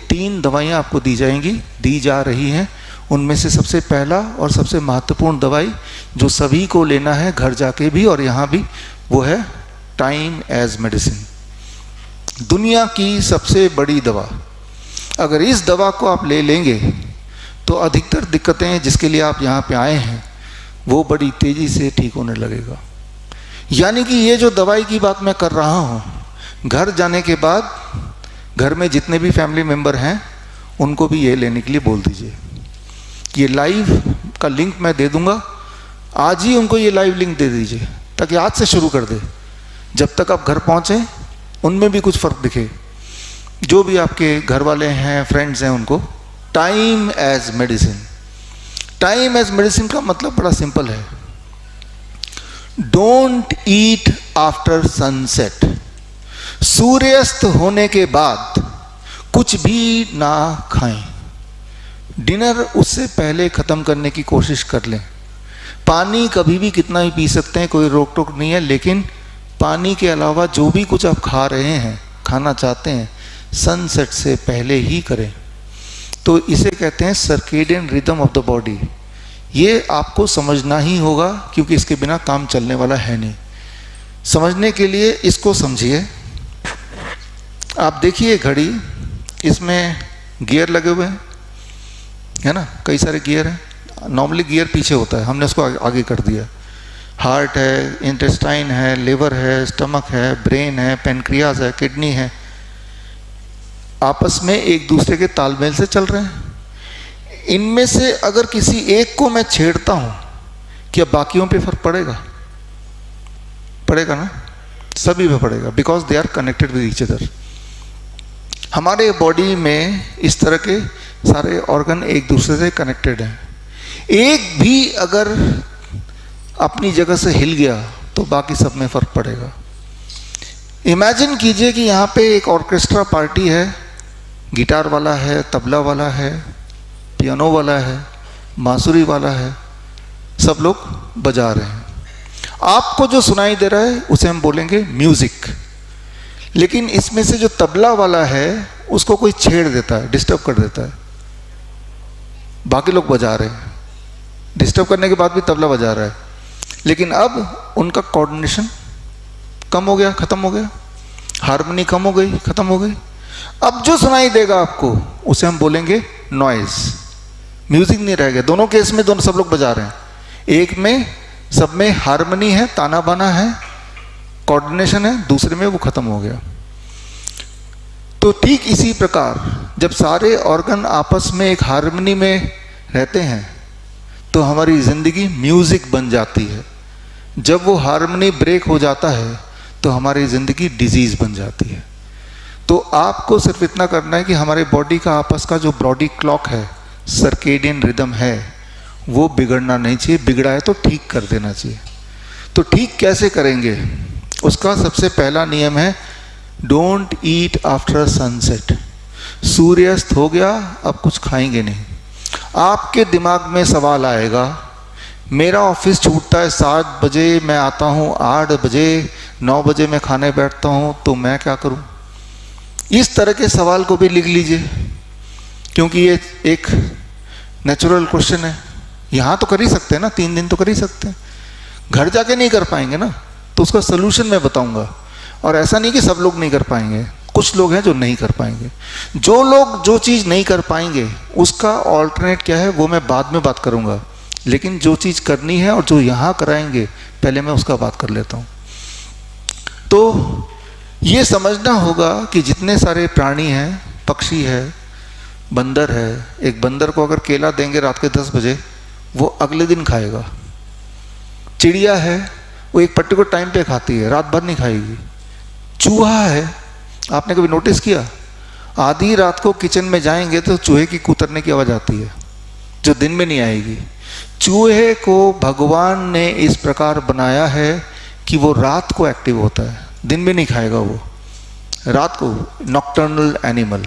3 दवाइयाँ आपको दी जा रही हैं। उनमें से सबसे पहला और सबसे महत्वपूर्ण दवाई जो सभी को लेना है, घर जाके भी और यहाँ भी, वो है टाइम एज मेडिसिन। दुनिया की सबसे बड़ी दवा। अगर इस दवा को आप ले लेंगे तो अधिकतर दिक्कतें जिसके लिए आप यहाँ पे आए हैं वो बड़ी तेज़ी से ठीक होने लगेगा। यानी कि ये जो दवाई की बात मैं कर रहा हूँ, घर जाने के बाद घर में जितने भी फैमिली मेम्बर हैं उनको भी ये लेने के लिए बोल दीजिए। ये लाइव का लिंक मैं दे दूँगा, आज ही उनको ये लाइव लिंक दे दीजिए ताकि आज से शुरू कर दे। जब तक आप घर पहुँचें उनमें भी कुछ फ़र्क दिखे, जो भी आपके घर वाले हैं, फ्रेंड्स हैं, उनको time as medicine. Time as medicine का मतलब बड़ा सिंपल है, डोंट ईट आफ्टर सनसेट। सूर्यास्त होने के बाद कुछ भी ना खाएं। डिनर उससे पहले ख़त्म करने की कोशिश कर लें। पानी कभी भी कितना भी पी सकते हैं, कोई रोक टोक नहीं है, लेकिन पानी के अलावा जो भी कुछ आप खा रहे हैं, खाना चाहते हैं, सनसेट से पहले ही करें। तो इसे कहते हैं circadian rhythm of the body. ये आपको समझना ही होगा क्योंकि इसके बिना काम चलने वाला है नहीं। समझने के लिए इसको समझिए। आप देखिए घड़ी, इसमें गियर लगे हुए हैं, है ना, कई सारे गियर हैं। नॉर्मली गियर पीछे होता है, हमने उसको आगे कर दिया। हार्ट है, इंटेस्टाइन है, लिवर है, स्टमक है, ब्रेन है, पेनक्रियाज है, किडनी है, आपस में एक दूसरे के तालमेल से चल रहे हैं। इनमें से अगर किसी एक को मैं छेड़ता हूं, क्या बाकियों पे फर्क पड़ेगा? पड़ेगा ना, सभी पे पड़ेगा, because they are connected with each other. हमारे बॉडी में इस तरह के सारे ऑर्गन एक दूसरे से कनेक्टेड हैं। एक भी अगर अपनी जगह से हिल गया तो बाकी सब में फर्क पड़ेगा। इमेजिन कीजिए कि यहाँ पे एक ऑर्केस्ट्रा पार्टी है, गिटार वाला है, तबला वाला है, पियानो वाला है, बांसुरी वाला है, सब लोग बजा रहे हैं। आपको जो सुनाई दे रहा है उसे हम बोलेंगे म्यूजिक। लेकिन इसमें से जो तबला वाला है उसको कोई छेड़ देता है, डिस्टर्ब कर देता है, बाकी लोग बजा रहे हैं, डिस्टर्ब करने के बाद भी तबला बजा रहा है, लेकिन अब उनका कोऑर्डिनेशन कम हो गया, खत्म हो गया, हार्मनी कम हो गई, खत्म हो गई। अब जो सुनाई देगा आपको उसे हम बोलेंगे नॉइज। म्यूजिक नहीं रह गया। दोनों केस में दोनों सब लोग बजा रहे हैं, एक में सब में हार्मनी है, ताना बाना है, कोऑर्डिनेशन है, दूसरे में वो खत्म हो गया। तो ठीक इसी प्रकार जब सारे ऑर्गन आपस में एक हार्मनी में रहते हैं तो हमारी जिंदगी म्यूजिक बन जाती है। जब वो हार्मनी ब्रेक हो जाता है तो हमारी ज़िंदगी डिजीज़ बन जाती है। तो आपको सिर्फ इतना करना है कि हमारे बॉडी का आपस का जो बॉडी क्लॉक है, सर्केडियन रिदम है, वो बिगड़ना नहीं चाहिए। बिगड़ा है तो ठीक कर देना चाहिए। तो ठीक कैसे करेंगे? उसका सबसे पहला नियम है डोंट ईट आफ्टर सनसेट। सूर्यास्त हो गया, अब कुछ खाएंगे नहीं। आपके दिमाग में सवाल आएगा, मेरा ऑफिस छूटता है 7 बजे, मैं आता हूँ 8 बजे, 9 बजे मैं खाने बैठता हूँ, तो मैं क्या करूँ? इस तरह के सवाल को भी लिख लीजिए, क्योंकि ये एक नेचुरल क्वेश्चन है। यहाँ तो कर ही सकते हैं ना, 3 दिन तो कर ही सकते हैं, घर जाके नहीं कर पाएंगे ना, तो उसका सलूशन मैं बताऊँगा। और ऐसा नहीं कि सब लोग नहीं कर पाएंगे, कुछ लोग हैं जो नहीं कर पाएंगे। जो लोग जो चीज़ नहीं कर पाएंगे उसका ऑल्टरनेट क्या है वो मैं बाद में बात करूँगा, लेकिन जो चीज़ करनी है और जो यहाँ कराएंगे पहले मैं उसका बात कर लेता हूँ। तो ये समझना होगा कि जितने सारे प्राणी हैं, पक्षी है, बंदर है, एक बंदर को अगर केला देंगे रात के 10 बजे वो अगले दिन खाएगा। चिड़िया है वो एक पर्टिकुलर टाइम पे खाती है, रात भर नहीं खाएगी। चूहा है, आपने कभी नोटिस किया, आधी रात को किचन में जाएंगे तो चूहे की कुतरने की आवाज़ आती है, जो दिन में नहीं आएगी। चूहे को भगवान ने इस प्रकार बनाया है कि वो रात को एक्टिव होता है, दिन में नहीं खाएगा, वो रात को, नॉक्टर्नल एनिमल।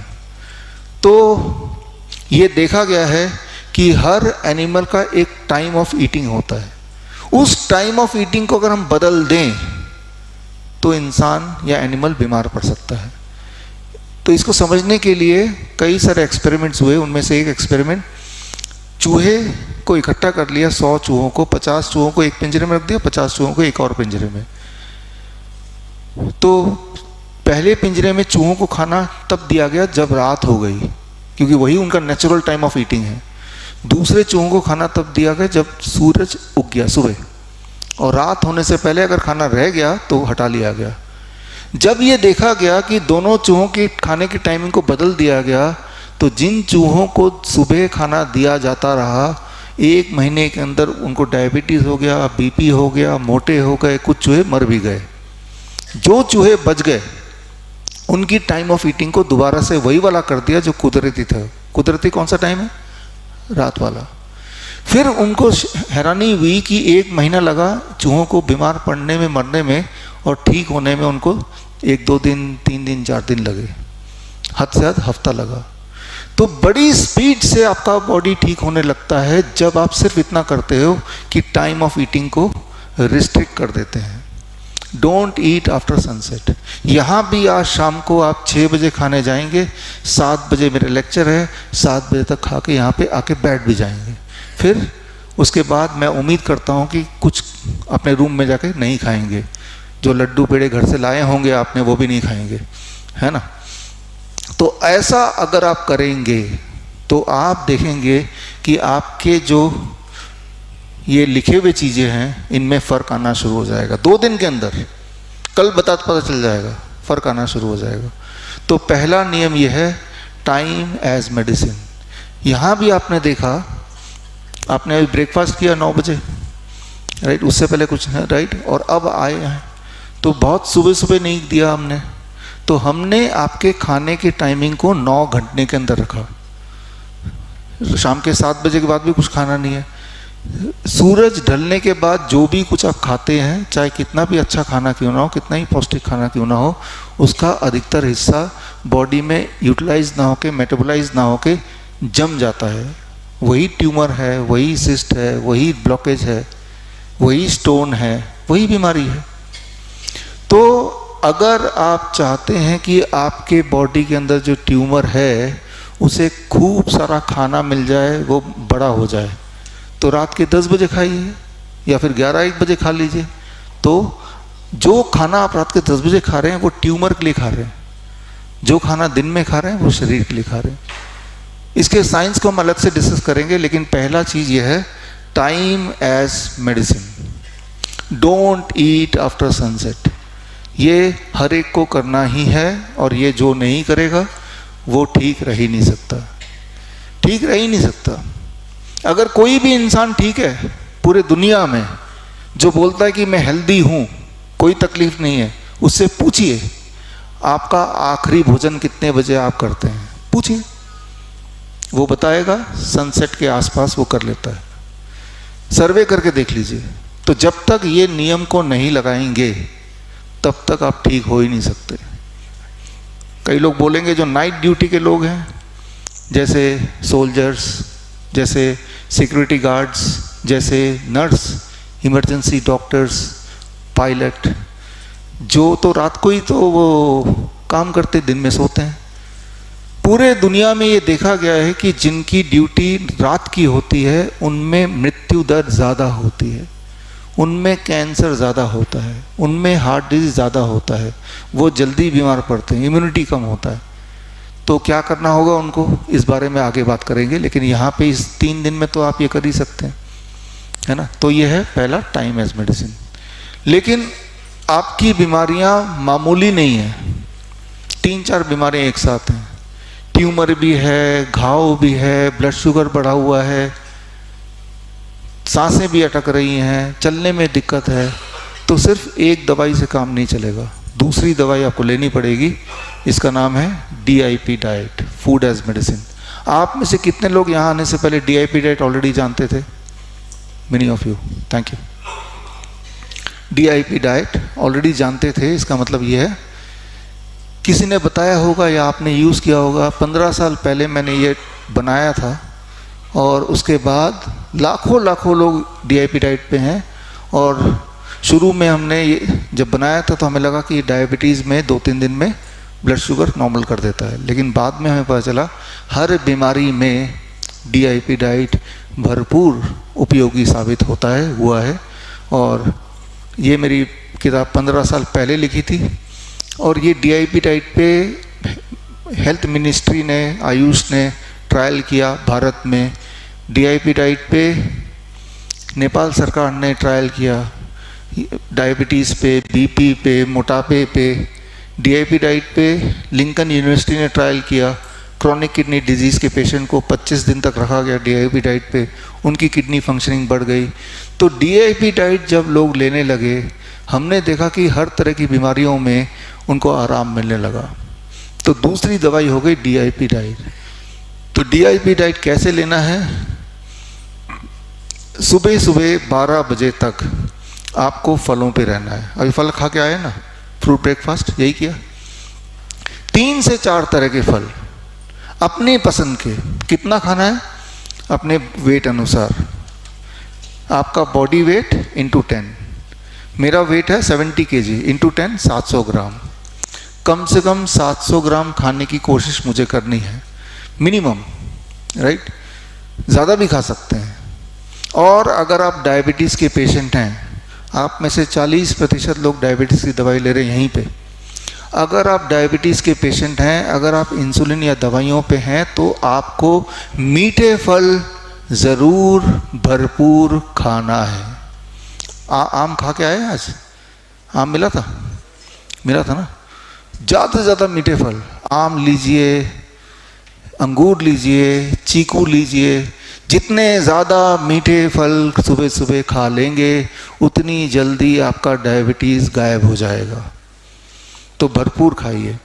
तो ये देखा गया है कि हर एनिमल का एक टाइम ऑफ ईटिंग होता है। उस टाइम ऑफ ईटिंग को अगर हम बदल दें तो इंसान या एनिमल बीमार पड़ सकता है। तो इसको समझने के लिए कई सारे एक्सपेरिमेंट्स हुए। उनमें से एक एक्सपेरिमेंट, चूहे को इकट्ठा कर लिया, 100 चूहों को, 50 चूहों को एक पिंजरे में रख दिया, 50 चूहों को एक और पिंजरे में। तो पहले पिंजरे में चूहों को खाना तब दिया गया जब रात हो गई, क्योंकि वही उनका नेचुरल टाइम ऑफ ईटिंग है। दूसरे चूहों को खाना तब दिया गया जब सूरज उग गया सुबह, और रात होने से पहले अगर खाना रह गया तो हटा लिया गया। जब ये देखा गया कि दोनों चूहों की खाने की टाइमिंग को बदल दिया गया, तो जिन चूहों को सुबह खाना दिया जाता रहा, 1 महीने के अंदर उनको डायबिटीज़ हो गया, बीपी हो गया, मोटे हो गए, कुछ चूहे मर भी गए। जो चूहे बच गए उनकी टाइम ऑफ ईटिंग को दोबारा से वही वाला कर दिया जो कुदरती था। कुदरती कौन सा टाइम है? रात वाला। फिर उनको हैरानी हुई कि 1 महीना लगा चूहों को बीमार पड़ने में, मरने में, और ठीक होने में उनको 1-2 दिन, 3 दिन, 4 दिन लगे, हद से हद हफ्ता लगा। तो बड़ी स्पीड से आपका बॉडी ठीक होने लगता है जब आप सिर्फ इतना करते हो कि टाइम ऑफ ईटिंग को रिस्ट्रिक्ट कर देते हैं। Don't eat after sunset. यहाँ भी आज शाम को आप 6 बजे खाने जाएंगे, 7 बजे मेरे लेक्चर है, 7 बजे तक खा के यहाँ पे आके बैठ भी जाएंगे। फिर उसके बाद मैं उम्मीद करता हूँ कि कुछ अपने रूम में जाके नहीं खाएंगे, जो लड्डू पेड़े घर से लाए होंगे आपने वो भी नहीं खाएंगे, है ना। तो ऐसा अगर आप करेंगे तो आप देखेंगे कि आपके जो ये लिखे हुए चीज़ें हैं इनमें फ़र्क आना शुरू हो जाएगा 2 दिन के अंदर। कल पता चल जाएगा, फ़र्क आना शुरू हो जाएगा। तो पहला नियम यह है, टाइम एज मेडिसिन। यहाँ भी आपने देखा, आपने अभी ब्रेकफास्ट किया 9 बजे, राइट, उससे पहले कुछ है, राइट, और अब आए हैं तो बहुत सुबह सुबह नहीं दिया हमने, तो हमने आपके खाने की टाइमिंग को 9 घंटे के अंदर रखा। शाम के 7 बजे के बाद भी कुछ खाना नहीं है। सूरज ढलने के बाद जो भी कुछ आप खाते हैं, चाहे कितना भी अच्छा खाना क्यों ना हो, कितना ही पौष्टिक खाना क्यों ना हो, उसका अधिकतर हिस्सा बॉडी में यूटिलाइज ना होके, मेटाबोलाइज ना होके जम जाता है। वही ट्यूमर है, वही सिस्ट है, वही ब्लॉकेज है, वही स्टोन है, वही बीमारी है। तो अगर आप चाहते हैं कि आपके बॉडी के अंदर जो ट्यूमर है उसे खूब सारा खाना मिल जाए, वो बड़ा हो जाए, तो रात के 10 बजे खाइए या फिर 11-1 बजे खा लीजिए। तो जो खाना आप रात के 10 बजे खा रहे हैं वो ट्यूमर के लिए खा रहे हैं, जो खाना दिन में खा रहे हैं वो शरीर के लिए खा रहे हैं। इसके साइंस को हम अलग से डिस्कस करेंगे, लेकिन पहला चीज़ ये है, time as medicine. Don't eat after sunset. ये हर एक को करना ही है, और ये जो नहीं करेगा वो ठीक रह ही नहीं सकता, ठीक रह ही नहीं सकता। अगर कोई भी इंसान ठीक है पूरे दुनिया में जो बोलता है कि मैं हेल्दी हूँ, कोई तकलीफ नहीं है, उससे पूछिए आपका आखिरी भोजन कितने बजे आप करते हैं, पूछिए, वो बताएगा सनसेट के आसपास वो कर लेता है। सर्वे करके देख लीजिए। तो जब तक ये नियम को नहीं लगाएंगे तब तक आप ठीक हो ही नहीं सकते। कई लोग बोलेंगे जो नाइट ड्यूटी के लोग हैं, जैसे सोल्जर्स, जैसे सिक्योरिटी गार्ड्स, जैसे नर्स, इमरजेंसी डॉक्टर्स, पायलट, जो तो रात को ही तो वो काम करते, दिन में सोते हैं। पूरे दुनिया में ये देखा गया है कि जिनकी ड्यूटी रात की होती है उनमें मृत्यु दर ज़्यादा होती है, उनमें कैंसर ज़्यादा होता है, उनमें हार्ट डिजीज ज़्यादा होता है, वो जल्दी बीमार पड़ते हैं, इम्यूनिटी कम होता है। तो क्या करना होगा उनको, इस बारे में आगे बात करेंगे, लेकिन यहाँ पे इस 3 दिन में तो आप ये कर ही सकते हैं, है ना। तो ये है पहला, टाइम एज मेडिसिन। लेकिन आपकी बीमारियाँ मामूली नहीं हैं, 3-4 बीमारियाँ एक साथ हैं। ट्यूमर भी है, घाव भी है, ब्लड शुगर बढ़ा हुआ है, सांसें भी अटक रही हैं, चलने में दिक्कत है। तो सिर्फ एक दवाई से काम नहीं चलेगा, दूसरी दवाई आपको लेनी पड़ेगी। इसका नाम है DIP diet, food as medicine. आप में से कितने लोग यहाँ आने से पहले DIP डाइट ऑलरेडी जानते थे? Many of you, thank you. DIP diet already जानते थे, इसका मतलब ये है किसी ने बताया होगा या आपने यूज़ किया होगा। 15 साल पहले मैंने ये बनाया था, और उसके बाद लाखों लाखों लोग DIP डाइट पे हैं। और शुरू में हमने ये जब बनाया था तो हमें लगा कि डायबिटीज़ में 2-3 दिन में ब्लड शुगर नॉर्मल कर देता है। लेकिन बाद में हमें पता चला हर बीमारी में DIP डाइट भरपूर उपयोगी साबित होता है, हुआ है। और ये मेरी किताब 15 साल पहले लिखी थी और ये DIP डाइट पे हेल्थ मिनिस्ट्री ने, आयुष ने ट्रायल किया भारत में। DIP डाइट पे नेपाल सरकार ने ट्रायल किया, डायबिटीज़ पे, BP पे, मोटापे पे। DIP डाइट पे लिंकन यूनिवर्सिटी ने ट्रायल किया, क्रॉनिक किडनी डिजीज़ के पेशेंट को 25 दिन तक रखा गया DIP डाइट पे, उनकी किडनी फंक्शनिंग बढ़ गई। तो DIP डाइट जब लोग लेने लगे, हमने देखा कि हर तरह की बीमारियों में उनको आराम मिलने लगा। तो दूसरी दवाई हो गई DIP डाइट। तो DIP डाइट कैसे लेना है? सुबह सुबह 12 बजे तक आपको फलों पे रहना है। अभी फल खा के आए ना, फ्रूट ब्रेकफास्ट यही किया। 3 से 4 तरह के फल अपने पसंद के। कितना खाना है? अपने वेट अनुसार, आपका बॉडी वेट इंटू 10। मेरा वेट है 70 kg, इंटू 10 700 ग्राम। कम से कम 700 ग्राम खाने की कोशिश मुझे करनी है, मिनिमम, राइट? ज़्यादा भी खा सकते हैं। और अगर आप डायबिटीज़ के पेशेंट हैं, आप में से 40% लोग डायबिटीज़ की दवाई ले रहे हैं यहीं पे। अगर आप डायबिटीज़ के पेशेंट हैं, अगर आप इंसुलिन या दवाइयों पे हैं, तो आपको मीठे फल ज़रूर भरपूर खाना है। आम खा के आए आज? आम मिला था? मिला था ना? ज़्यादा से ज़्यादा मीठे फल, आम लीजिए, अंगूर लीजिए, चीकू लीजिए। जितने ज़्यादा मीठे फल सुबह सुबह खा लेंगे, उतनी जल्दी आपका डायबिटीज़ गायब हो जाएगा। तो भरपूर खाइए।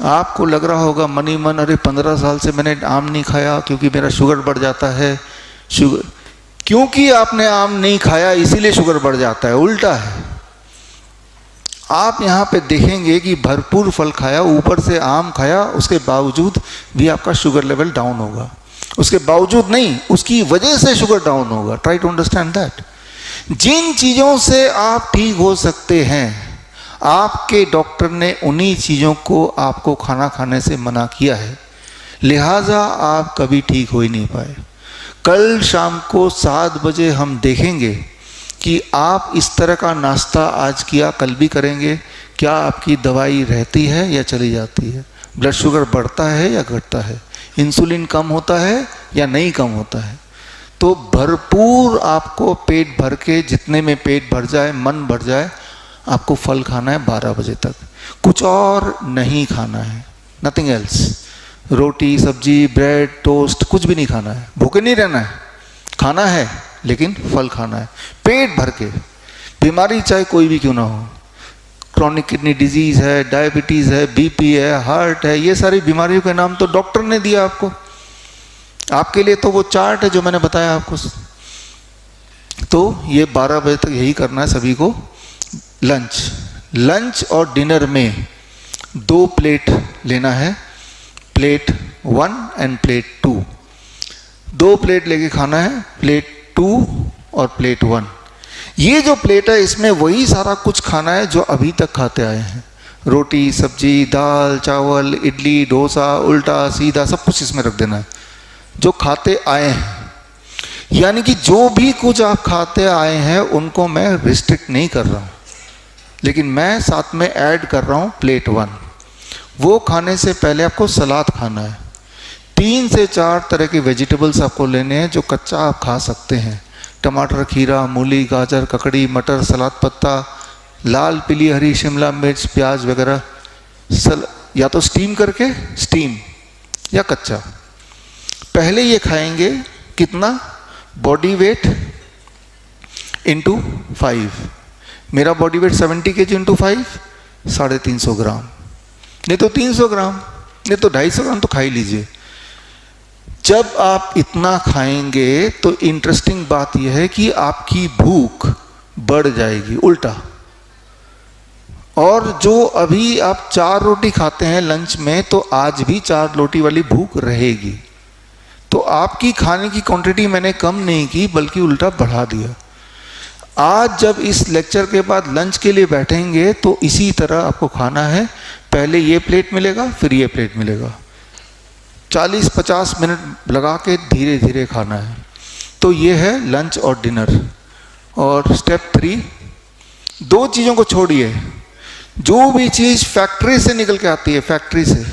आपको लग रहा होगा मनी मन, अरे 15 साल से मैंने आम नहीं खाया क्योंकि मेरा शुगर बढ़ जाता है। शुगर, क्योंकि आपने आम नहीं खाया इसीलिए शुगर बढ़ जाता है, उल्टा है। आप यहाँ पे देखेंगे कि भरपूर फल खाया, ऊपर से आम खाया, उसके बावजूद भी आपका शुगर लेवल डाउन होगा। उसके बावजूद नहीं, उसकी वजह से शुगर डाउन होगा। Try to understand that. जिन चीज़ों से आप ठीक हो सकते हैं, आपके डॉक्टर ने उन्हीं चीज़ों को आपको खाना खाने से मना किया है, लिहाजा आप कभी ठीक हो ही नहीं पाए। कल शाम को 7 बजे हम देखेंगे कि आप इस तरह का नाश्ता आज किया, कल भी करेंगे, क्या आपकी दवाई रहती है या चली जाती है? ब्लड शुगर बढ़ता है या घटता है? इंसुलिन कम होता है या नहीं कम होता है? तो भरपूर आपको पेट भर के, जितने में पेट भर जाए, मन भर जाए, आपको फल खाना है 12 बजे तक। कुछ और नहीं खाना है, नथिंग एल्स। रोटी, सब्जी, ब्रेड, टोस्ट कुछ भी नहीं खाना है। भूखे नहीं रहना है, खाना है लेकिन फल खाना है पेट भर के। बीमारी चाहे कोई भी क्यों ना हो, क्रॉनिक किडनी डिजीज़ है, डायबिटीज़ है, BP है, हार्ट है, ये सारी बीमारियों के नाम तो डॉक्टर ने दिया आपको। आपके लिए तो वो चार्ट है जो मैंने बताया आपको। तो ये 12 बजे तक यही करना है सभी को। लंच और डिनर में 2 प्लेट लेना है, प्लेट 1 एंड प्लेट 2। 2 प्लेट लेके खाना है, प्लेट 2 और प्लेट 1। ये जो प्लेट है इसमें वही सारा कुछ खाना है जो अभी तक खाते आए हैं। रोटी, सब्जी, दाल, चावल, इडली, डोसा, उल्टा सीधा सब कुछ इसमें रख देना है जो खाते आए हैं। यानी कि जो भी कुछ आप खाते आए हैं उनको मैं रिस्ट्रिक्ट नहीं कर रहा हूँ, लेकिन मैं साथ में ऐड कर रहा हूँ प्लेट 1। वो खाने से पहले आपको सलाद खाना है। 3 से 4 तरह के वेजिटेबल्स आपको लेने हैं जो कच्चा आप खा सकते हैं। टमाटर, खीरा, मूली, गाजर, ककड़ी, मटर, सलाद पत्ता, लाल, पीली, हरी शिमला मिर्च, प्याज वगैरह। या तो स्टीम करके, स्टीम या कच्चा। पहले ये खाएंगे कितना? Body weight into 5। मेरा बॉडी वेट 70 kg इंटू 5 350 ग्राम, नहीं तो 300 ग्राम, नहीं तो 250 ग्राम तो खा ही लीजिए। जब आप इतना खाएंगे तो इंटरेस्टिंग बात यह है कि आपकी भूख बढ़ जाएगी, उल्टा। और जो अभी आप 4 रोटी खाते हैं लंच में, तो आज भी 4 रोटी वाली भूख रहेगी। तो आपकी खाने की क्वांटिटी मैंने कम नहीं की बल्कि उल्टा बढ़ा दिया। आज जब इस लेक्चर के बाद लंच के लिए बैठेंगे तो इसी तरह आपको खाना है। पहले ये प्लेट मिलेगा, फिर ये प्लेट मिलेगा। 40-50 मिनट लगा के धीरे धीरे खाना है। तो ये है लंच और डिनर। और स्टेप 3, 2 चीज़ों को छोड़िए। जो भी चीज़ फैक्ट्री से निकल के आती है, फैक्ट्री से,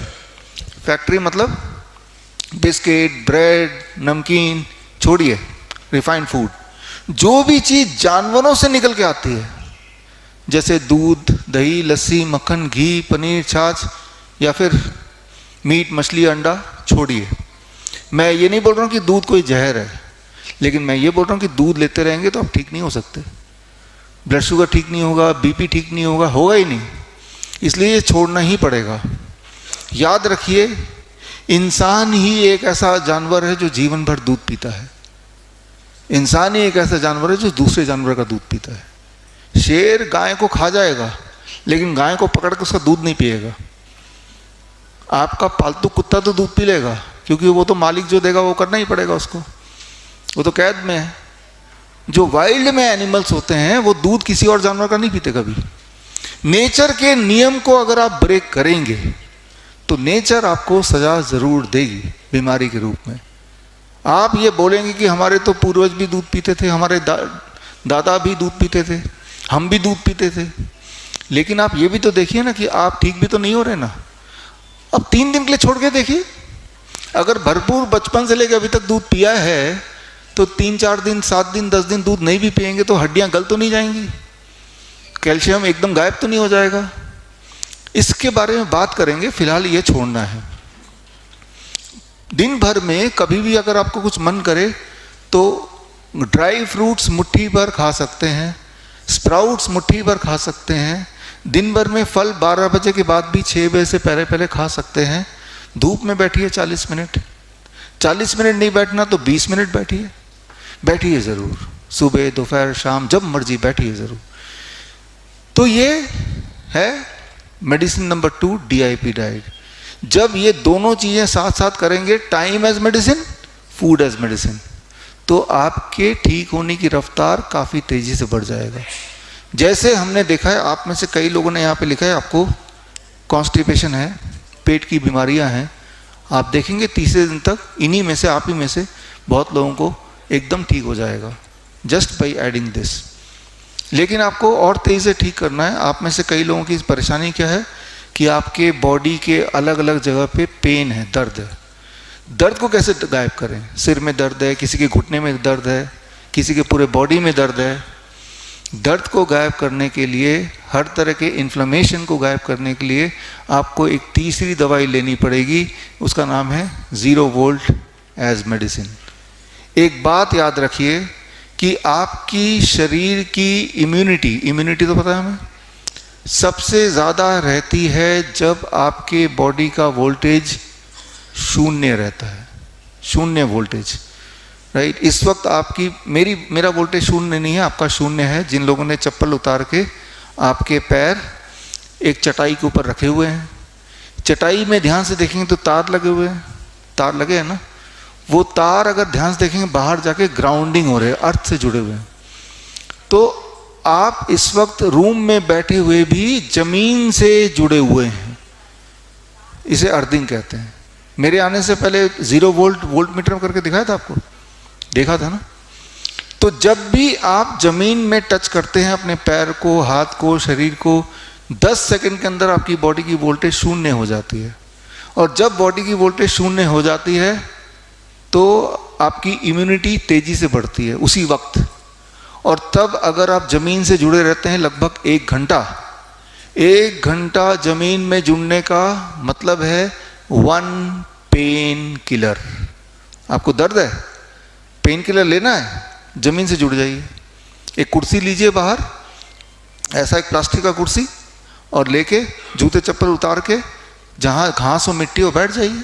फैक्ट्री मतलब बिस्किट, ब्रेड, नमकीन, छोड़िए रिफाइंड फूड। जो भी चीज़ जानवरों से निकल के आती है, जैसे दूध, दही, लस्सी, मक्खन, घी, पनीर, छाछ या फिर मीट, मछली, अंडा, छोड़िए। मैं ये नहीं बोल रहा हूँ कि दूध कोई जहर है, लेकिन मैं ये बोल रहा हूँ कि दूध लेते रहेंगे तो आप ठीक नहीं हो सकते। ब्लड शुगर ठीक नहीं होगा, बीपी ठीक नहीं होगा, होगा ही नहीं। इसलिए ये छोड़ना ही पड़ेगा। याद रखिए, इंसान ही एक ऐसा जानवर है जो जीवन भर दूध पीता है। इंसान ही एक ऐसा जानवर है जो दूसरे जानवर का दूध पीता है। शेर गाय को खा जाएगा, लेकिन गाय को पकड़ कर उसका दूध नहीं पिएगा। आपका पालतू कुत्ता तो दूध पी लेगा, क्योंकि वो तो मालिक जो देगा वो करना ही पड़ेगा उसको, वो तो कैद में है। जो वाइल्ड में एनिमल्स होते हैं वो दूध किसी और जानवर का नहीं पीते कभी। नेचर के नियम को अगर आप ब्रेक करेंगे तो नेचर आपको सजा जरूर देगी, बीमारी के रूप में। आप ये बोलेंगे कि हमारे तो पूर्वज भी दूध पीते थे, हमारे दादा भी दूध पीते थे, हम भी दूध पीते थे, लेकिन आप ये भी तो देखिए ना कि आप ठीक भी तो नहीं हो रहे ना। अब 3 दिन के लिए छोड़ के देखिए, अगर भरपूर बचपन से लेकर अभी तक दूध पिया है तो 3-4 दिन, 7 दिन, 10 दिन दूध नहीं भी पिएंगे तो हड्डियां गल तो नहीं जाएंगी, कैल्शियम एकदम गायब तो नहीं हो जाएगा। इसके बारे में बात करेंगे, फिलहाल ये छोड़ना है। दिन भर में कभी भी अगर आपको कुछ मन करे तो ड्राई फ्रूट्स मुट्ठी भर खा सकते हैं, स्प्राउट्स मुट्ठी भर खा सकते हैं। दिन भर में फल 12 बजे के बाद भी 6 बजे से पहले पहले खा सकते हैं। धूप में बैठिए 40 मिनट, 40 मिनट नहीं बैठना तो 20 मिनट बैठिए, बैठिए ज़रूर, सुबह, दोपहर, शाम, जब मर्जी बैठिए ज़रूर। तो ये है मेडिसिन नंबर 2, DIP डाइट। जब ये दोनों चीज़ें साथ साथ करेंगे, time as medicine, food as medicine, तो आपके ठीक होने की रफ्तार काफ़ी तेज़ी से बढ़ जाएगा। जैसे हमने देखा है, आप में से कई लोगों ने यहाँ पे लिखा है आपको कॉन्स्टिपेशन है, पेट की बीमारियाँ हैं। आप देखेंगे तीसरे दिन तक इन्हीं में से, आप ही में से बहुत लोगों को एकदम ठीक हो जाएगा, जस्ट बाई एडिंग दिस। लेकिन आपको और तेज़ी से ठीक करना है। आप में से कई लोगों की परेशानी क्या है कि आपके बॉडी के अलग अलग जगह पे पेन है, दर्द है। दर्द को कैसे गायब करें? सिर में दर्द है, किसी के घुटने में दर्द है, किसी के पूरे बॉडी में दर्द है। दर्द को गायब करने के लिए, हर तरह के इन्फ्लेमेशन को गायब करने के लिए आपको एक तीसरी दवाई लेनी पड़ेगी, उसका नाम है 0 वोल्ट एज मेडिसिन। एक बात याद रखिए कि आपकी शरीर की इम्यूनिटी तो पता है हमें, सबसे ज़्यादा रहती है जब आपके बॉडी का वोल्टेज 0 रहता है, 0 वोल्टेज, राइट। इस वक्त आपकी मेरा वोल्टेज 0 नहीं है, आपका 0 है। जिन लोगों ने चप्पल उतार के आपके पैर एक चटाई के ऊपर रखे हुए हैं, चटाई में ध्यान से देखेंगे तो तार लगे हुए हैं, तार लगे हैं ना, वो तार अगर ध्यान से देखेंगे बाहर जाके ग्राउंडिंग हो रहे हैं, अर्थ से जुड़े हुए हैं। तो आप इस वक्त रूम में बैठे हुए भी जमीन से जुड़े हुए हैं, इसे अर्थिंग कहते हैं। मेरे आने से पहले 0 वोल्ट मीटर करके दिखाया था आपको, देखा था ना। तो जब भी आप जमीन में टच करते हैं अपने पैर को, हाथ को, शरीर को, 10 सेकंड के अंदर आपकी बॉडी की वोल्टेज 0 हो जाती है। और जब बॉडी की वोल्टेज 0 हो जाती है तो आपकी इम्यूनिटी तेजी से बढ़ती है उसी वक्त। और तब अगर आप जमीन से जुड़े रहते हैं लगभग 1 घंटा जमीन में जुड़ने का मतलब है 1 पेन किलर। आपको दर्द है, पेन किलर लेना है, जमीन से जुड़ जाइए। एक कुर्सी लीजिए बाहर, ऐसा एक प्लास्टिक का कुर्सी, और लेके जूते चप्पल उतार के जहाँ घास हो, मिट्टी हो, बैठ जाइए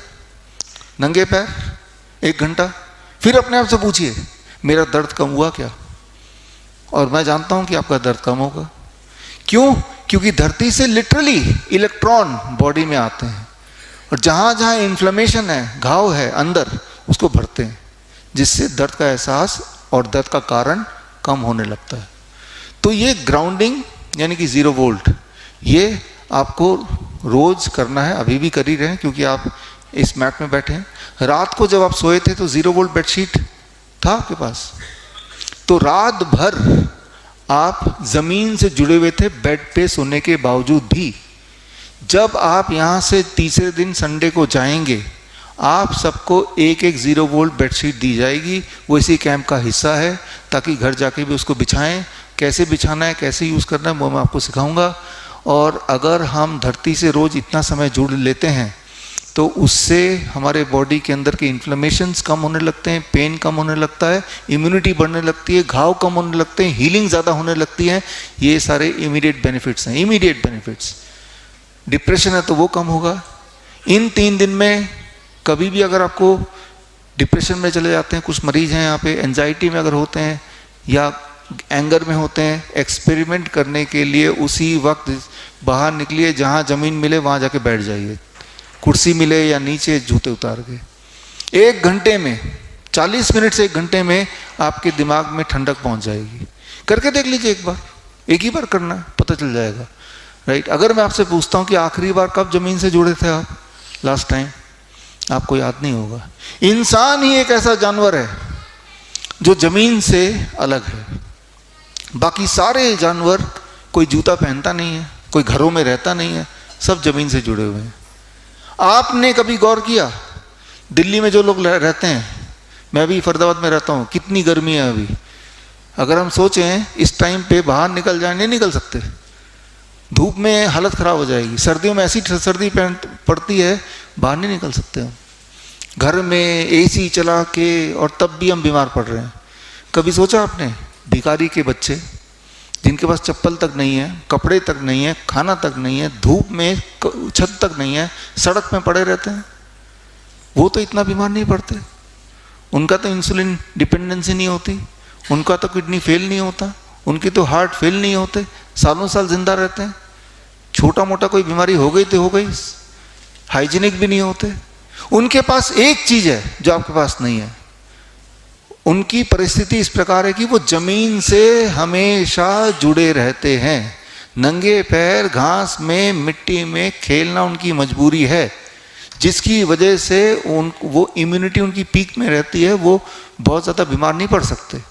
नंगे पैर 1 घंटा। फिर अपने आप से पूछिए मेरा दर्द कम हुआ क्या? और मैं जानता हूं कि आपका दर्द कम होगा। क्यों? क्योंकि धरती से लिटरली इलेक्ट्रॉन बॉडी में आते हैं और जहां जहां इन्फ्लेमेशन है, घाव है अंदर, उसको भरते हैं, जिससे दर्द का एहसास और दर्द का कारण कम होने लगता है। तो ये ग्राउंडिंग यानी कि 0 वोल्ट, ये आपको रोज करना है, अभी भी कर ही रहे हैं क्योंकि आप इस मैट में बैठे हैं। रात को जब आप सोए थे तो 0 वोल्ट बेडशीट था आपके पास, तो रात भर आप जमीन से जुड़े हुए थे बेड पे सोने के बावजूद भी। जब आप यहाँ से तीसरे दिन संडे को जाएंगे, आप सबको एक 0 वोल्ट बेडशीट दी जाएगी, वो इसी कैंप का हिस्सा है, ताकि घर जाके भी उसको बिछाएं। कैसे बिछाना है, कैसे यूज़ करना है, वो मैं आपको सिखाऊंगा। और अगर हम धरती से रोज़ इतना समय जुड़ लेते हैं तो उससे हमारे बॉडी के अंदर के इन्फ्लेमेशंस कम होने लगते हैं, पेन कम होने लगता है, इम्यूनिटी बढ़ने लगती है, घाव कम होने लगते हैं, हीलिंग ज़्यादा होने लगती है। ये सारे इमीडिएट बेनिफिट्स हैं, इमीडिएट बेनिफिट्स। डिप्रेशन है तो वो कम होगा। इन 3 दिन में कभी भी अगर आपको डिप्रेशन में चले जाते हैं, कुछ मरीज हैं यहाँ पे एंजाइटी में अगर होते हैं या एंगर में होते हैं, एक्सपेरिमेंट करने के लिए उसी वक्त बाहर निकलिए, जहाँ ज़मीन मिले वहाँ जाके बैठ जाइए, कुर्सी मिले या नीचे जूते उतार के। 1 घंटे में, 40 मिनट से 1 घंटे में आपके दिमाग में ठंडक पहुँच जाएगी। करके देख लीजिए एक बार, एक ही बार करना है, पता चल जाएगा, राइट। अगर मैं आपसे पूछता हूँ कि आखिरी बार कब ज़मीन से जुड़े थे आप लास्ट टाइम, आपको याद नहीं होगा। इंसान ही एक ऐसा जानवर है जो ज़मीन से अलग है। बाकी सारे जानवर, कोई जूता पहनता नहीं है, कोई घरों में रहता नहीं है, सब ज़मीन से जुड़े हुए हैं। आपने कभी गौर किया, दिल्ली में जो लोग रहते हैं, मैं भी फरीदाबाद में रहता हूँ, कितनी गर्मी है अभी। अगर हम सोचें इस टाइम पे बाहर निकल जाए, नहीं निकल सकते, धूप में हालत ख़राब हो जाएगी। सर्दियों में ऐसी सर्दी पड़ती है, बाहर नहीं निकल सकते हम, घर में एसी चला के, और तब भी हम बीमार पड़ रहे हैं। कभी सोचा आपने, भिखारी के बच्चे जिनके पास चप्पल तक नहीं है, कपड़े तक नहीं है, खाना तक नहीं है, धूप में छत तक नहीं है, सड़क में पड़े रहते हैं, वो तो इतना बीमार नहीं पड़ते। उनका तो इंसुलिन डिपेंडेंसी नहीं होती, उनका तो किडनी फेल नहीं होता, उनकी तो हार्ट फेल नहीं होते, सालों साल जिंदा रहते हैं। छोटा मोटा कोई बीमारी हो गई तो हो गई, हाइजीनिक भी नहीं होते। उनके पास एक चीज़ है जो आपके पास नहीं है, उनकी परिस्थिति इस प्रकार है कि वो जमीन से हमेशा जुड़े रहते हैं। नंगे पैर घास में, मिट्टी में खेलना उनकी मजबूरी है, जिसकी वजह से वो इम्यूनिटी उनकी पीक में रहती है, वो बहुत ज़्यादा बीमार नहीं पड़ सकते।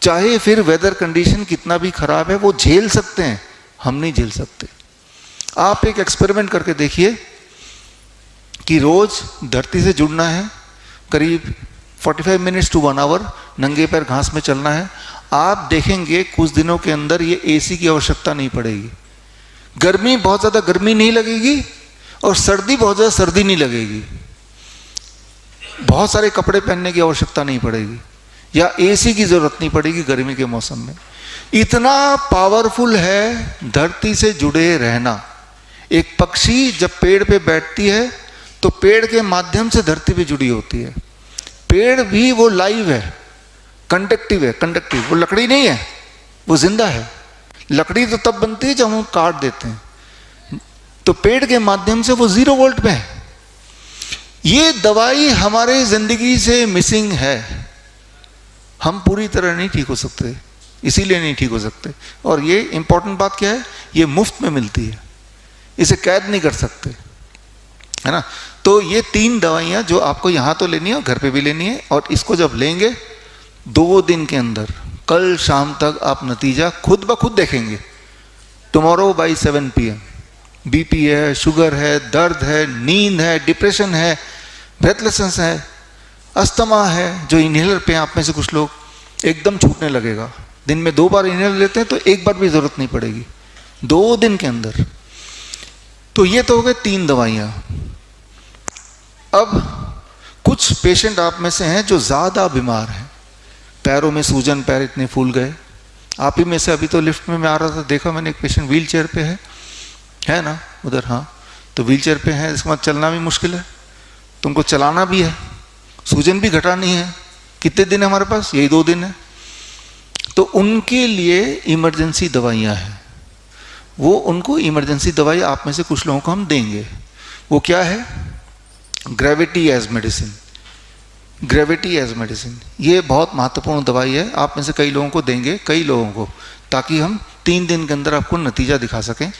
चाहे फिर वेदर कंडीशन कितना भी खराब है, वो झेल सकते हैं, हम नहीं झेल सकते। आप एक एक्सपेरिमेंट करके देखिए कि रोज धरती से जुड़ना है, करीब 45 मिनट्स टू 1 आवर नंगे पैर घास में चलना है। आप देखेंगे कुछ दिनों के अंदर ये एसी की आवश्यकता नहीं पड़ेगी, गर्मी बहुत ज़्यादा गर्मी नहीं लगेगी, और सर्दी बहुत ज़्यादा सर्दी नहीं लगेगी। बहुत सारे कपड़े पहनने की आवश्यकता नहीं पड़ेगी, या एसी की ज़रूरत नहीं पड़ेगी गर्मी के मौसम में। इतना पावरफुल है धरती से जुड़े रहना। एक पक्षी जब पेड़ पे बैठती है तो पेड़ के माध्यम से धरती पे जुड़ी होती है। पेड़ भी वो लाइव है, कंडक्टिव है, कंडक्टिव, वो लकड़ी नहीं है, वो जिंदा है। लकड़ी तो तब बनती है जब हम काट देते हैं, तो पेड़ के माध्यम से वो 0 वोल्ट पे है। ये दवाई हमारे जिंदगी से मिसिंग है, हम पूरी तरह नहीं ठीक हो सकते, इसीलिए नहीं ठीक हो सकते। और ये इंपॉर्टेंट बात क्या है, ये मुफ्त में मिलती है, इसे कैद नहीं कर सकते, है ना। तो ये 3 दवाइयाँ जो आपको यहाँ तो लेनी है और घर पे भी लेनी है, और इसको जब लेंगे 2 दिन के अंदर, कल शाम तक आप नतीजा खुद ब खुद देखेंगे। Tomorrow by 7 PM। बीपी है, शुगर है, दर्द है, नींद है, डिप्रेशन है, ब्रेथलेसनेस है, अस्थमा है, जो इनहेलर पे आप में से कुछ लोग, एकदम छूटने लगेगा। दिन में 2 बार इनहेलर लेते हैं तो 1 बार भी जरूरत नहीं पड़ेगी 2 दिन के अंदर। तो ये तो हो गए 3 दवाइयाँ। अब कुछ पेशेंट आप में से हैं जो ज़्यादा बीमार हैं, पैरों में सूजन, पैर इतने फूल गए। आप ही में से अभी तो लिफ्ट में मैं आ रहा था, देखा मैंने एक पेशेंट व्हील चेयर पे है ना उधर, हाँ, तो व्हील चेयर पे है, इसके बाद चलना भी मुश्किल है, तुमको चलाना भी है, सूजन भी घटानी है। कितने दिन है हमारे पास, यही 2 दिन है। तो उनके लिए इमरजेंसी दवाइयाँ हैं, वो उनको इमरजेंसी दवाई आप में से कुछ लोगों को हम देंगे। वो क्या है, gravity as medicine. Gravity as medicine, ये बहुत महत्वपूर्ण दवाई है। आप में से कई लोगों को देंगे, कई लोगों को, ताकि हम 3 दिन के अंदर आपको नतीजा दिखा सकें।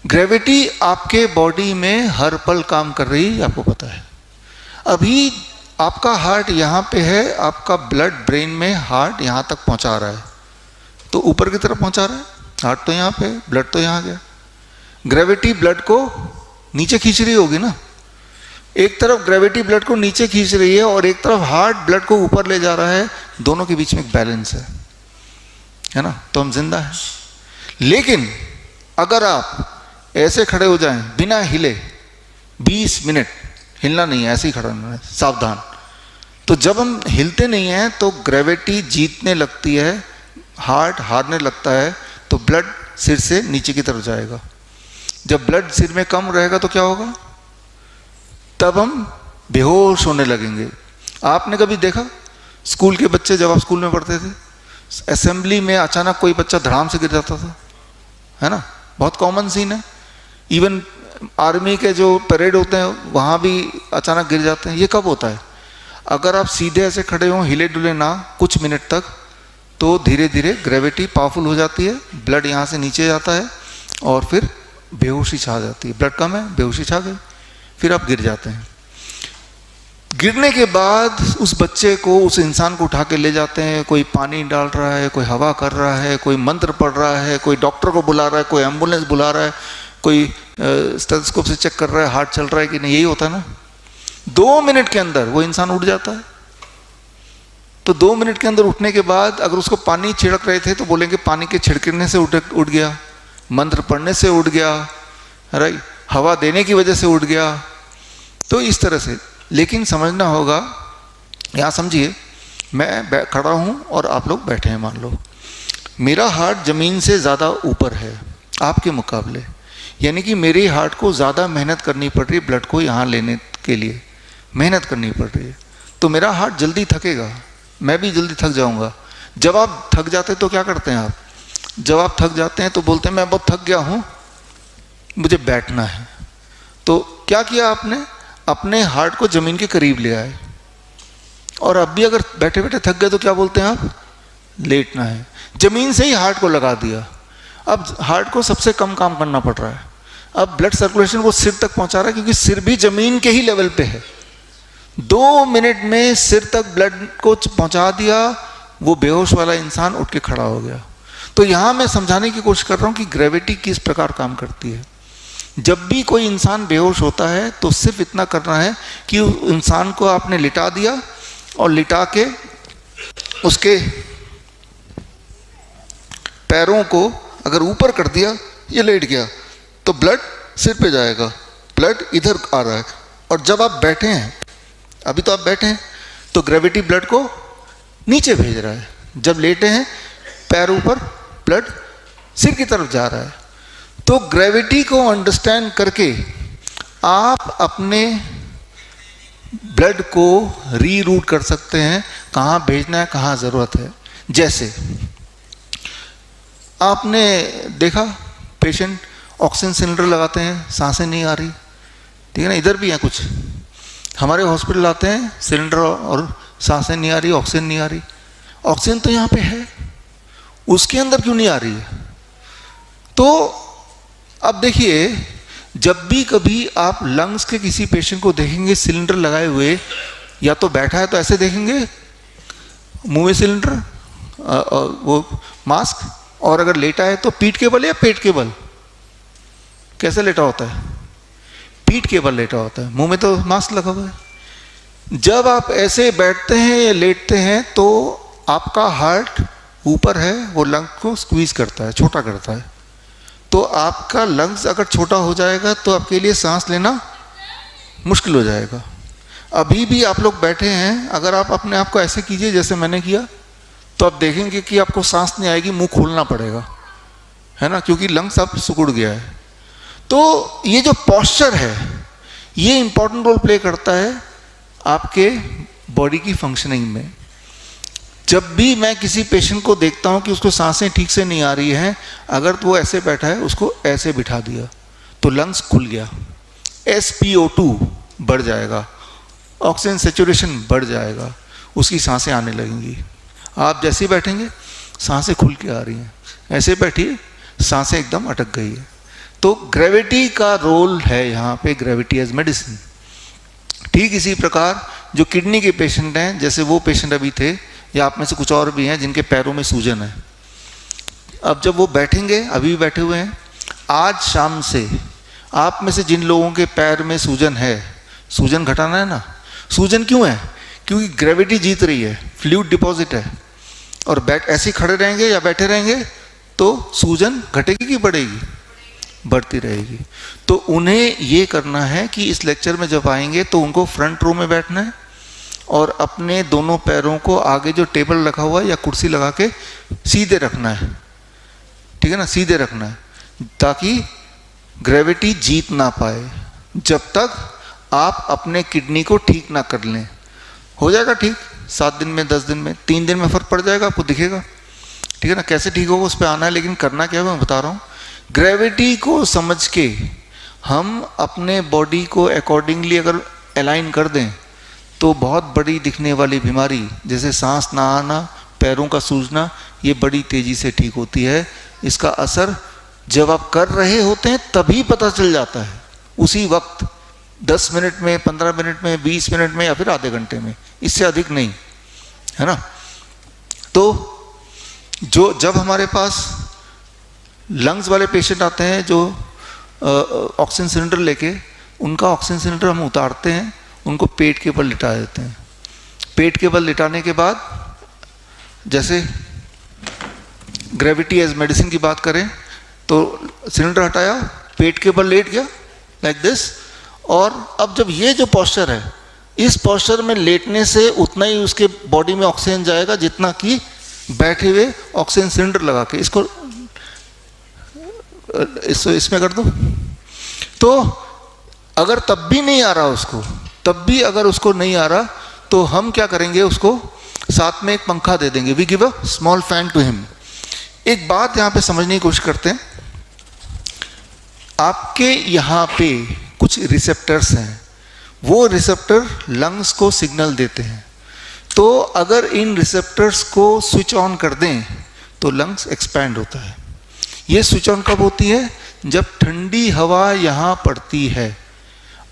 ग्रेविटी आपके बॉडी में हर पल काम कर रही है, आपको पता है। अभी आपका हार्ट यहाँ पे है, आपका ब्लड ब्रेन में हार्ट यहाँ तक पहुँचा रहा है, तो ऊपर की तरफ पहुँचा रहा है। हार्ट तो यहाँ पे, ब्लड तो यहाँ गया। ग्रेविटी ब्लड को नीचे खींच रही होगी ना, एक तरफ ग्रेविटी ब्लड को नीचे खींच रही है और एक तरफ हार्ट ब्लड को ऊपर ले जा रहा है, दोनों के बीच में एक बैलेंस है ना, तो हम जिंदा हैं। लेकिन अगर आप ऐसे खड़े हो जाएं बिना हिले 20 मिनट, हिलना नहीं है, ऐसे ही खड़ा रहना है, सावधान। तो जब हम हिलते नहीं हैं तो ग्रेविटी जीतने लगती है, हार्ट हारने लगता है, तो ब्लड सिर से नीचे की तरफ जाएगा। जब ब्लड सिर में कम रहेगा तो क्या होगा? तब हम बेहोश होने लगेंगे। आपने कभी देखा स्कूल के बच्चे, जब आप स्कूल में पढ़ते थे, असेंबली में अचानक कोई बच्चा धड़ाम से गिर जाता था, है ना, बहुत कॉमन सीन है। इवन आर्मी के जो परेड होते हैं वहाँ भी अचानक गिर जाते हैं। ये कब होता है? अगर आप सीधे ऐसे खड़े हों, हिले डुले ना कुछ मिनट तक, तो धीरे धीरे ग्रेविटी पावरफुल हो जाती है, ब्लड यहाँ से नीचे जाता है और फिर बेहोशी छा जाती है। ब्लड कम है, बेहोशी छा गई, फिर आप गिर जाते हैं। गिरने के बाद उस बच्चे को, उस इंसान को उठा के ले जाते हैं, कोई पानी डाल रहा है, कोई हवा कर रहा है, कोई मंत्र पढ़ रहा है, कोई डॉक्टर को बुला रहा है, कोई एम्बुलेंस बुला रहा है, कोई स्टेथोस्कोप से चेक कर रहा है हार्ट चल रहा है कि नहीं। यही होता है ना। 2 मिनट के अंदर वो इंसान उठ जाता है। तो 2 मिनट के अंदर उठने के बाद अगर उसको पानी छिड़क रहे थे तो बोलेंगे पानी के छिड़कने से उठ गया, मंत्र पढ़ने से उठ गया, राइट, हवा देने की वजह से उठ गया। तो इस तरह से, लेकिन समझना होगा, यहाँ समझिए, मैं खड़ा हूँ और आप लोग बैठे हैं, मान लो मेरा हार्ट ज़मीन से ज़्यादा ऊपर है आपके मुकाबले, यानी कि मेरे हार्ट को ज़्यादा मेहनत करनी पड़ रही है ब्लड को यहाँ लेने के लिए, मेहनत करनी पड़ रही है। तो मेरा हार्ट जल्दी थकेगा, मैं भी जल्दी थक जाऊँगा। जब आप थक जाते तो क्या करते हैं आप? जब आप थक जाते हैं तो बोलते हैं मैं बहुत थक गया हूँ, मुझे बैठना है। तो क्या किया आपने? अपने हार्ट को ज़मीन के करीब ले आए। और अब भी अगर बैठे बैठे थक गए तो क्या बोलते हैं आप? लेटना है। ज़मीन से ही हार्ट को लगा दिया। अब हार्ट को सबसे कम काम करना पड़ रहा है। अब ब्लड सर्कुलेशन वो सिर तक पहुंचा रहा है, क्योंकि सिर भी ज़मीन के ही लेवल पे है। 2 मिनट में सिर तक ब्लड को पहुंचा दिया, वो बेहोश वाला इंसान उठ के खड़ा हो गया। तो यहाँ मैं समझाने की कोशिश कर रहा हूँ कि ग्रेविटी किस प्रकार काम करती है। जब भी कोई इंसान बेहोश होता है तो सिर्फ इतना करना है कि उस इंसान को आपने लिटा दिया और लिटा के उसके पैरों को अगर ऊपर कर दिया, ये लेट गया, तो ब्लड सिर पे जाएगा, ब्लड इधर आ रहा है। और जब आप बैठे हैं, अभी तो आप बैठे हैं, तो ग्रेविटी ब्लड को नीचे भेज रहा है। जब लेटे हैं, पैर ऊपर, ब्लड सिर की तरफ जा रहा है। तो ग्रेविटी को अंडरस्टैंड करके आप अपने ब्लड को रीरूट कर सकते हैं, कहाँ भेजना है, कहाँ ज़रूरत है। जैसे आपने देखा पेशेंट ऑक्सीजन सिलेंडर लगाते हैं, सांसें नहीं आ रही, ठीक है ना। इधर भी हैं कुछ, हमारे हॉस्पिटल आते हैं, सिलेंडर और सांसें नहीं आ रही, ऑक्सीजन नहीं आ रही। ऑक्सीजन तो यहाँ पे है, उसके अंदर क्यों नहीं आ रही है? तो अब देखिए, जब भी कभी आप लंग्स के किसी पेशेंट को देखेंगे सिलेंडर लगाए हुए, या तो बैठा है तो ऐसे देखेंगे, मुंह में सिलेंडर, वो मास्क, और अगर लेटा है तो पीठ के बल या पेट के बल, कैसे लेटा होता है? पीठ के बल लेटा होता है, मुंह में तो मास्क लगा हुआ है। जब आप ऐसे बैठते हैं या लेटते हैं तो आपका हार्ट ऊपर है, वो लंग को स्क्वीज करता है, छोटा करता है। तो आपका लंग्स अगर छोटा हो जाएगा तो आपके लिए सांस लेना मुश्किल हो जाएगा। अभी भी आप लोग बैठे हैं, अगर आप अपने आप को ऐसे कीजिए जैसे मैंने किया, तो आप देखेंगे कि आपको सांस नहीं आएगी, मुंह खोलना पड़ेगा, है ना, क्योंकि लंग्स आप सिकुड़ गया है। तो ये जो पॉस्चर है, ये इंपॉर्टेंट रोल प्ले करता है आपके बॉडी की फंक्शनिंग में। जब भी मैं किसी पेशेंट को देखता हूँ कि उसको सांसें ठीक से नहीं आ रही हैं, अगर तो वो ऐसे बैठा है, उसको ऐसे बिठा दिया तो लंग्स खुल गया, SpO2 बढ़ जाएगा, ऑक्सीजन सेचुरेशन बढ़ जाएगा, उसकी सांसें आने लगेंगी। आप जैसे ही बैठेंगे सांसें खुल के आ रही हैं, ऐसे बैठिए सांसें एकदम अटक गई है। तो ग्रेविटी का रोल है यहाँ पे, ग्रेविटी एज मेडिसिन। ठीक इसी प्रकार जो किडनी के पेशेंट हैं, जैसे वो पेशेंट अभी थे, या आप में से कुछ और भी हैं जिनके पैरों में सूजन है, अब जब वो बैठेंगे, अभी भी बैठे हुए हैं, आज शाम से आप में से जिन लोगों के पैर में सूजन है, सूजन घटाना है ना। सूजन क्यों है? क्योंकि ग्रेविटी जीत रही है, फ्लूइड डिपॉजिट है, और ऐसे खड़े रहेंगे या बैठे रहेंगे तो सूजन घटेगी कि बढ़ेगी? बढ़ती रहेगी। तो उन्हें ये करना है कि इस लेक्चर में जब आएंगे तो उनको फ्रंट रो में बैठना है और अपने दोनों पैरों को आगे जो टेबल रखा हुआ है या कुर्सी लगा के सीधे रखना है, ठीक है ना, सीधे रखना है, ताकि ग्रेविटी जीत ना पाए जब तक आप अपने किडनी को ठीक ना कर लें। हो जाएगा ठीक 7 दिन में, 10 दिन में, 3 दिन में फर्क पड़ जाएगा, आपको दिखेगा, ठीक है ना। कैसे ठीक होगा उस पर आना है, लेकिन करना क्या है मैं बता रहा हूँ। ग्रेविटी को समझ के हम अपने बॉडी को अकॉर्डिंगली अगर अलाइन कर दें तो बहुत बड़ी दिखने वाली बीमारी जैसे सांस ना आना, पैरों का सूजना, ये बड़ी तेजी से ठीक होती है। इसका असर जब आप कर रहे होते हैं तभी पता चल जाता है, उसी वक्त 10 मिनट में, 15 मिनट में, 20 मिनट में, या फिर आधे घंटे में, इससे अधिक नहीं, है ना। तो जब हमारे पास लंग्स वाले पेशेंट आते हैं जो ऑक्सीजन सिलेंडर लेके, उनका ऑक्सीजन सिलेंडर हम उतारते हैं, उनको पेट के बल लिटा देते हैं। पेट के बल लिटाने के बाद जैसे ग्रेविटी एज मेडिसिन की बात करें तो सिलेंडर हटाया, पेट के बल लेट गया लाइक दिस, और अब जब ये जो पोस्चर है, इस पोस्चर में लेटने से उतना ही उसके बॉडी में ऑक्सीजन जाएगा जितना कि बैठे हुए ऑक्सीजन सिलेंडर लगा के। इसमें कर दो। तो अगर तब भी नहीं आ रहा उसको, तब भी अगर उसको नहीं आ रहा तो हम क्या करेंगे, उसको साथ में एक पंखा दे देंगे, we give a small fan to him. एक बात यहाँ पे समझने की कोशिश करते हैं, आपके यहाँ पे कुछ रिसेप्टर्स हैं, वो रिसेप्टर लंग्स को सिग्नल देते हैं। तो अगर इन रिसेप्टर्स को स्विच ऑन कर दें तो लंग्स एक्सपैंड होता है। ये स्विच ऑन कब होती है? जब ठंडी हवा यहाँ पड़ती है।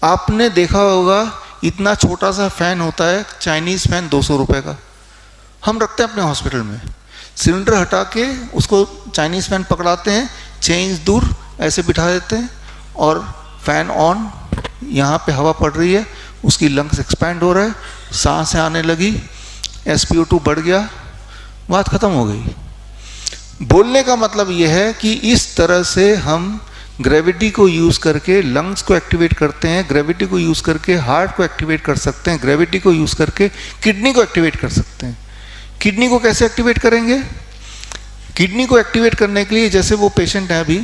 आपने देखा होगा इतना छोटा सा फैन होता है, चाइनीज़ फैन 200 रुपये का, हम रखते हैं अपने हॉस्पिटल में। सिलेंडर हटा के उसको चाइनीज़ फैन पकड़ाते हैं, 6 इंच दूर ऐसे बिठा देते हैं और फैन ऑन, यहाँ पे हवा पड़ रही है, उसकी लंग्स एक्सपैंड हो रहा है, सांसें आने लगी, SpO2 बढ़ गया, बात ख़त्म हो गई। बोलने का मतलब यह है कि इस तरह से हम ग्रेविटी को यूज़ करके लंग्स को एक्टिवेट करते हैं, ग्रेविटी को यूज़ करके हार्ट को एक्टिवेट कर सकते हैं, ग्रेविटी को यूज़ करके किडनी को एक्टिवेट कर सकते हैं। किडनी को कैसे एक्टिवेट करेंगे? किडनी को एक्टिवेट करने के लिए जैसे वो पेशेंट हैं अभी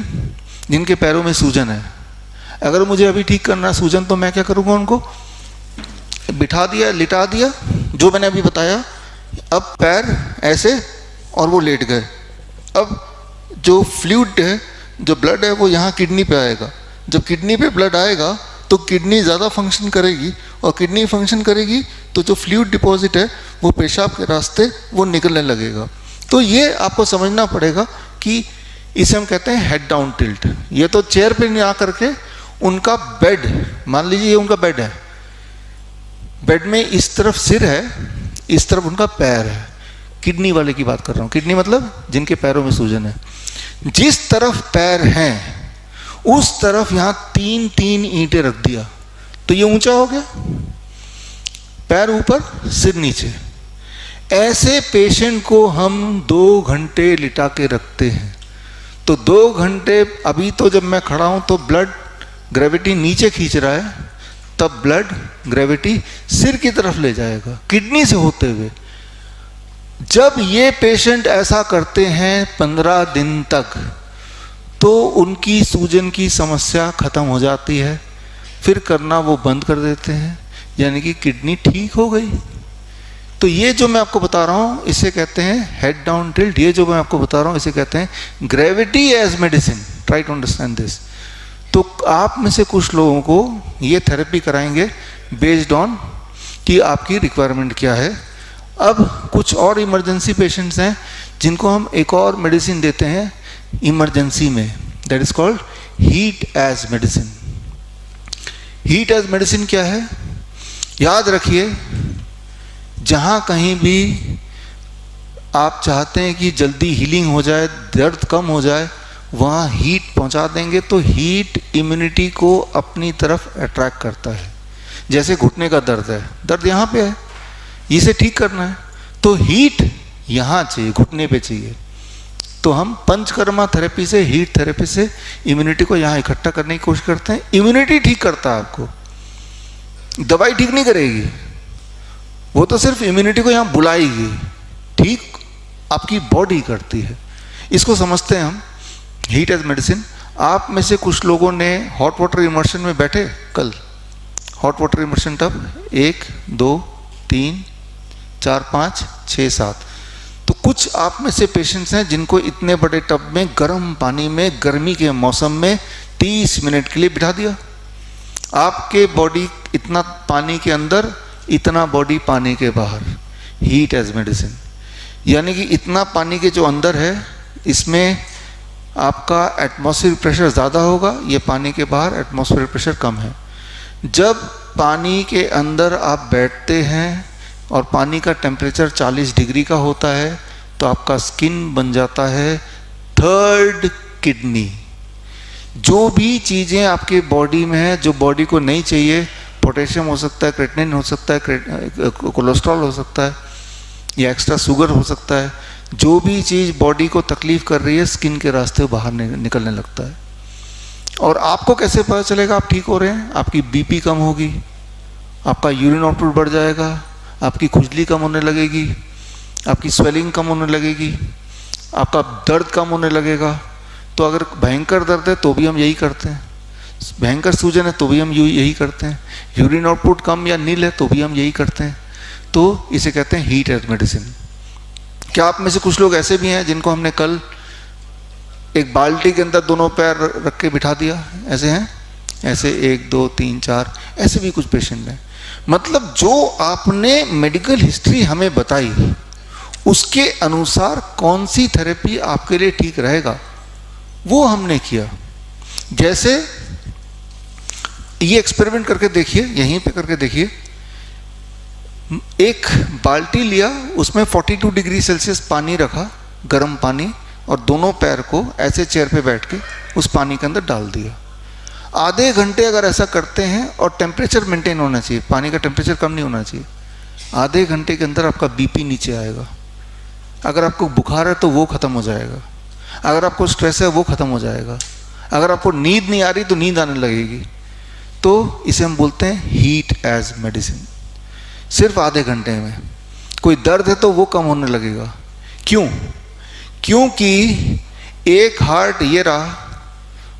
जिनके पैरों में सूजन है, अगर मुझे अभी ठीक करना है सूजन, तो मैं क्या करूँगा, उनको बिठा दिया, लिटा दिया, जो मैंने अभी बताया, अब पैर ऐसे और वो लेट गए। अब जो फ्लूइड है, जो ब्लड है, वो यहाँ किडनी पे आएगा। जब किडनी पे ब्लड आएगा तो किडनी ज़्यादा फंक्शन करेगी, और किडनी फंक्शन करेगी तो जो फ्लूइड डिपॉजिट है वो पेशाब के रास्ते वो निकलने लगेगा। तो ये आपको समझना पड़ेगा कि इसे हम कहते हैं हेड डाउन टिल्ट। ये तो चेयर पे नहीं आ करके उनका बेड, मान लीजिए ये उनका बेड है, बेड में इस तरफ सिर है, इस तरफ उनका पैर है। किडनी वाले की बात कर रहा हूँ, किडनी मतलब जिनके पैरों में सूजन है। जिस तरफ पैर हैं उस तरफ यहाँ 3-3 ईंटें रख दिया तो ये ऊंचा हो गया, पैर ऊपर सिर नीचे। ऐसे पेशेंट को हम 2 घंटे लिटा के रखते हैं। तो 2 घंटे, अभी तो जब मैं खड़ा हूँ तो ब्लड ग्रेविटी नीचे खींच रहा है, तब ब्लड ग्रेविटी सिर की तरफ ले जाएगा किडनी से होते हुए। जब ये पेशेंट ऐसा करते हैं 15 दिन तक तो उनकी सूजन की समस्या खत्म हो जाती है, फिर करना वो बंद कर देते हैं, यानी कि किडनी ठीक हो गई। तो ये जो मैं आपको बता रहा हूँ इसे कहते हैं हेड डाउन टिल्ट। ये जो मैं आपको बता रहा हूँ इसे कहते हैं gravity as medicine. Try to understand this. तो आप में से कुछ लोगों को ये थेरेपी कराएंगे बेस्ड ऑन कि आपकी रिक्वायरमेंट क्या है। अब कुछ और इमरजेंसी पेशेंट्स हैं जिनको हम एक और मेडिसिन देते हैं इमरजेंसी में, that is called heat as medicine. Heat as medicine क्या है? याद रखिए, जहाँ कहीं भी आप चाहते हैं कि जल्दी हीलिंग हो जाए, दर्द कम हो जाए, वहाँ हीट पहुँचा देंगे तो हीट इम्यूनिटी को अपनी तरफ अट्रैक्ट करता है। जैसे घुटने का दर्द है, दर्द यहाँ पे है, इसे ठीक करना है तो हीट यहाँ चाहिए, घुटने पे चाहिए। तो हम पंचकर्मा थेरेपी से, हीट थेरेपी से इम्यूनिटी को यहाँ इकट्ठा करने की कोशिश करते हैं। इम्यूनिटी ठीक करता है आपको, दवाई ठीक नहीं करेगी, वो तो सिर्फ इम्यूनिटी को यहाँ बुलाएगी, ठीक आपकी बॉडी करती है। इसको समझते हैं हम हीट एज मेडिसिन। आप में से कुछ लोगों ने हॉट वाटर इमर्शन में बैठे कल, हॉट वाटर इमर्शन टब 1 2 3 4 5 6 7। तो कुछ आप में से पेशेंट्स हैं जिनको इतने बड़े टब में गर्म पानी में गर्मी के मौसम में 30 मिनट के लिए बिठा दिया। आपके बॉडी इतना पानी के अंदर, इतना बॉडी पानी के बाहर, हीट एज मेडिसिन। यानी कि इतना पानी के जो अंदर है इसमें आपका एटमॉस्फेरिक प्रेशर ज़्यादा होगा, ये पानी के बाहर एटमॉस्फेरिक प्रेशर कम है। जब पानी के अंदर आप बैठते हैं और पानी का टेम्परेचर 40 डिग्री का होता है तो आपका स्किन बन जाता है थर्ड किडनी। जो भी चीज़ें आपके बॉडी में है जो बॉडी को नहीं चाहिए, पोटेशियम हो सकता है, क्रेटिनिन हो सकता है, कोलेस्ट्रॉल हो सकता है या एक्स्ट्रा शुगर हो सकता है, जो भी चीज़ बॉडी को तकलीफ कर रही है स्किन के रास्ते बाहर निकलने लगता है। और आपको कैसे पता चलेगा आप ठीक हो रहे हैं? आपकी बीपी कम होगी, आपका यूरिन आउटपुट बढ़ जाएगा, आपकी खुजली कम होने लगेगी, आपकी स्वेलिंग कम होने लगेगी, आपका दर्द कम होने लगेगा। तो अगर भयंकर दर्द है तो भी हम यही करते हैं, भयंकर सूजन है तो भी हम यही करते हैं, यूरिन आउटपुट कम या नील है तो भी हम यही करते हैं। तो इसे कहते हैं हीट एज मेडिसिन। क्या आप में से कुछ लोग ऐसे भी हैं जिनको हमने कल एक बाल्टी के अंदर दोनों पैर रख के बिठा दिया? ऐसे हैं, ऐसे 1 2 3 4, ऐसे भी कुछ पेशेंट हैं। मतलब जो आपने मेडिकल हिस्ट्री हमें बताई उसके अनुसार कौन सी थेरेपी आपके लिए ठीक रहेगा वो हमने किया। जैसे ये एक्सपेरिमेंट करके देखिए, यहीं पे करके देखिए। एक बाल्टी लिया, उसमें 42 डिग्री सेल्सियस पानी रखा, गर्म पानी, और दोनों पैर को ऐसे चेयर पे बैठ के उस पानी के अंदर डाल दिया। आधे घंटे अगर ऐसा करते हैं, और टेम्परेचर मेंटेन होना चाहिए, पानी का टेम्परेचर कम नहीं होना चाहिए। आधे घंटे के अंदर आपका बीपी नीचे आएगा। अगर आपको बुखार है तो वो ख़त्म हो जाएगा, अगर आपको स्ट्रेस है वो ख़त्म हो जाएगा, अगर आपको नींद नहीं आ रही तो नींद आने लगेगी। तो इसे हम बोलते हैं हीट एज मेडिसिन। सिर्फ आधे घंटे में कोई दर्द है तो वो कम होने लगेगा। क्यों? क्योंकि एक हार्ट ये रहा,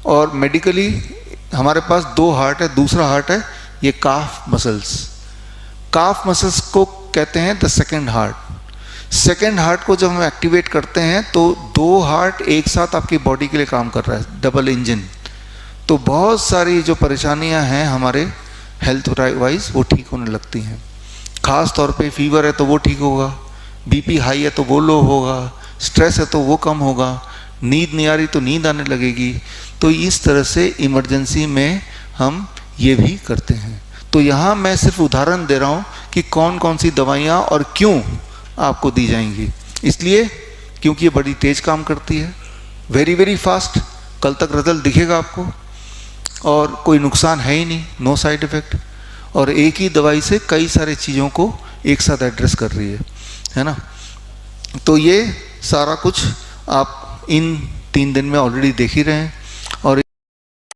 और मेडिकली हमारे पास 2 हार्ट है, दूसरा हार्ट है ये काफ मसल्स। काफ मसल्स को कहते हैं the second heart. Second heart को जब हम एक्टिवेट करते हैं तो 2 हार्ट एक साथ आपकी बॉडी के लिए काम कर रहा है, डबल इंजन। तो बहुत सारी जो परेशानियां हैं हमारे हेल्थ वाइज वो ठीक होने लगती हैं। ख़ास तौर पे फीवर है तो वो ठीक होगा, बीपी हाई है तो वो लो होगा, स्ट्रेस है तो वो कम होगा, नींद नहीं आ रही तो नींद आने लगेगी। तो इस तरह से इमरजेंसी में हम ये भी करते हैं। तो यहाँ मैं सिर्फ उदाहरण दे रहा हूँ कि कौन कौन सी दवाइयाँ और क्यों आपको दी जाएंगी। इसलिए क्योंकि ये बड़ी तेज़ काम करती है, वेरी फास्ट। कल तक रिजल्ट दिखेगा आपको, और कोई नुकसान है ही नहीं, नो साइड इफ़ेक्ट, और एक ही दवाई से कई सारे चीज़ों को एक साथ एड्रेस कर रही है ना। तो ये सारा कुछ आप इन 3 दिन में ऑलरेडी देख ही रहे हैं।